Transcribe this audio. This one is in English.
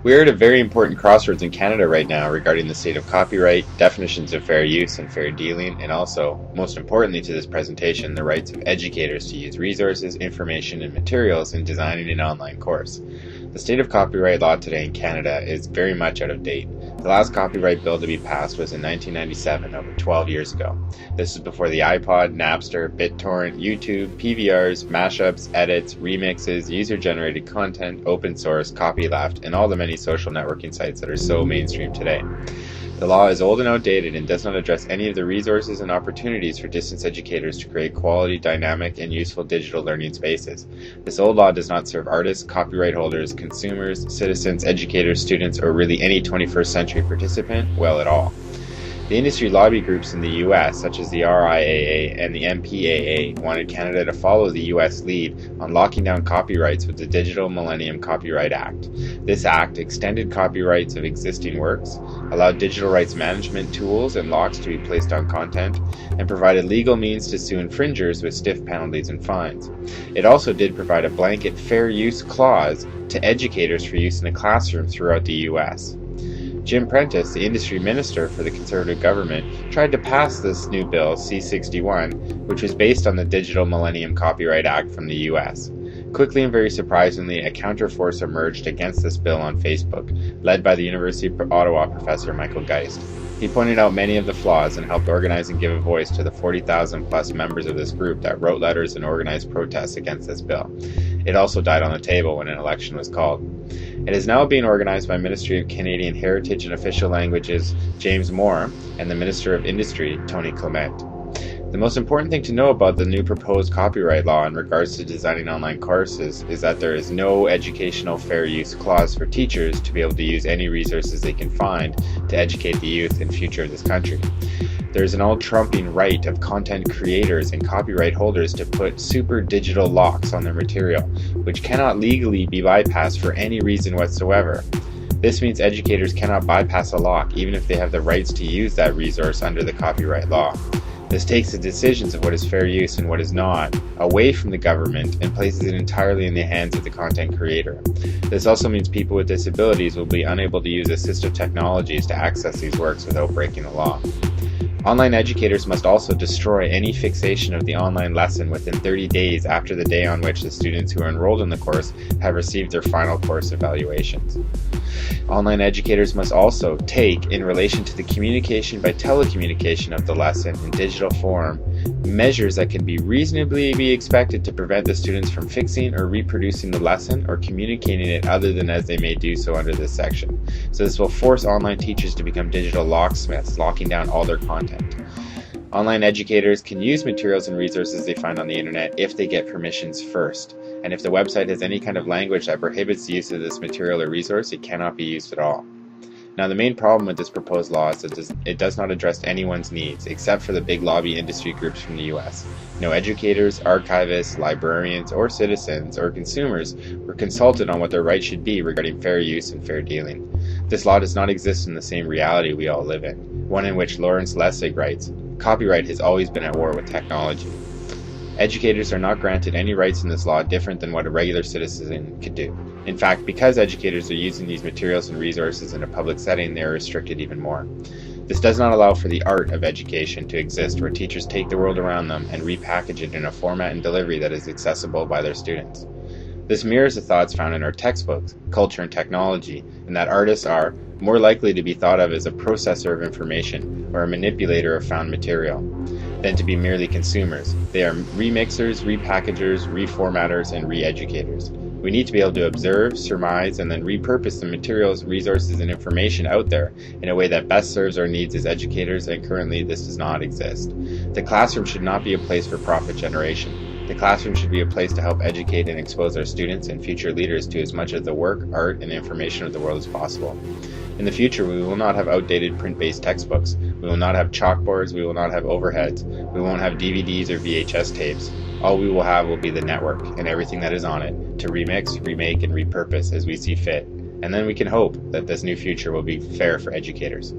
We're at a very important crossroads in Canada right now regarding the state of copyright, definitions of fair use and fair dealing, and also, most importantly to this presentation, the rights of educators to use resources, information, and materials in designing an online course. The state of copyright law today in Canada is very much out of date. The last copyright bill to be passed was in 1997, over 12 years ago. This is before the iPod, Napster, BitTorrent, YouTube, PVRs, mashups, edits, remixes, user-generated content, open source, copyleft, and all the many social networking sites that are so mainstream today. The law is old and outdated and does not address any of the resources and opportunities for distance educators to create quality, dynamic, and useful digital learning spaces. This old law does not serve artists, copyright holders, consumers, citizens, educators, students, or really any 21st century participant well at all. The industry lobby groups in the U.S., such as the RIAA and the MPAA, wanted Canada to follow the U.S. lead on locking down copyrights with the Digital Millennium Copyright Act. This act extended copyrights of existing works, allowed digital rights management tools and locks to be placed on content, and provided legal means to sue infringers with stiff penalties and fines. It also did provide a blanket fair use clause to educators for use in a classroom throughout the U.S. Jim Prentice, the industry minister for the Conservative government, tried to pass this new bill, C-61, which was based on the Digital Millennium Copyright Act from the U.S. Quickly and very surprisingly, a counterforce emerged against this bill on Facebook, led by the University of Ottawa professor Michael Geist. He pointed out many of the flaws and helped organize and give a voice to the 40,000 plus members of this group that wrote letters and organized protests against this bill. It also died on the table when an election was called. It is now being organized by Ministry of Canadian Heritage and Official Languages James Moore and the Minister of Industry Tony Clement. The most important thing to know about the new proposed copyright law in regards to designing online courses is that there is no educational fair use clause for teachers to be able to use any resources they can find to educate the youth and future of this country. There is an all-trumping right of content creators and copyright holders to put super digital locks on their material, which cannot legally be bypassed for any reason whatsoever. This means educators cannot bypass a lock even if they have the rights to use that resource under the copyright law. This takes the decisions of what is fair use and what is not away from the government and places it entirely in the hands of the content creator. This also means people with disabilities will be unable to use assistive technologies to access these works without breaking the law. Online educators must also destroy any fixation of the online lesson within 30 days after the day on which the students who are enrolled in the course have received their final course evaluations. Online educators must also take, in relation to the communication by telecommunication of the lesson in digital form, measures that can be reasonably be expected to prevent the students from fixing or reproducing the lesson or communicating it other than as they may do so under this section. So this will force online teachers to become digital locksmiths, locking down all their content. Online educators can use materials and resources they find on the internet if they get permissions first. And if the website has any kind of language that prohibits the use of this material or resource, it cannot be used at all. Now, the main problem with this proposed law is that it does not address anyone's needs, except for the big lobby industry groups from the US. No educators, archivists, librarians, or citizens, or consumers were consulted on what their rights should be regarding fair use and fair dealing. This law does not exist in the same reality we all live in, one in which Lawrence Lessig writes, "Copyright has always been at war with technology." Educators are not granted any rights in this law different than what a regular citizen could do. In fact, because educators are using these materials and resources in a public setting, they are restricted even more. This does not allow for the art of education to exist where teachers take the world around them and repackage it in a format and delivery that is accessible by their students. This mirrors the thoughts found in our textbooks, Culture and Technology, in that artists are more likely to be thought of as a processor of information or a manipulator of found material than to be merely consumers. They are remixers, repackagers, reformatters, and re-educators. We need to be able to observe, surmise, and then repurpose the materials, resources, and information out there in a way that best serves our needs as educators, and currently this does not exist. The classroom should not be a place for profit generation. The classroom should be a place to help educate and expose our students and future leaders to as much of the work, art, and information of the world as possible. In the future, we will not have outdated print-based textbooks. We will not have chalkboards. We will not have overheads. We won't have DVDs or VHS tapes. All we will have will be the network and everything that is on it to remix, remake, and repurpose as we see fit. And then we can hope that this new future will be fair for educators.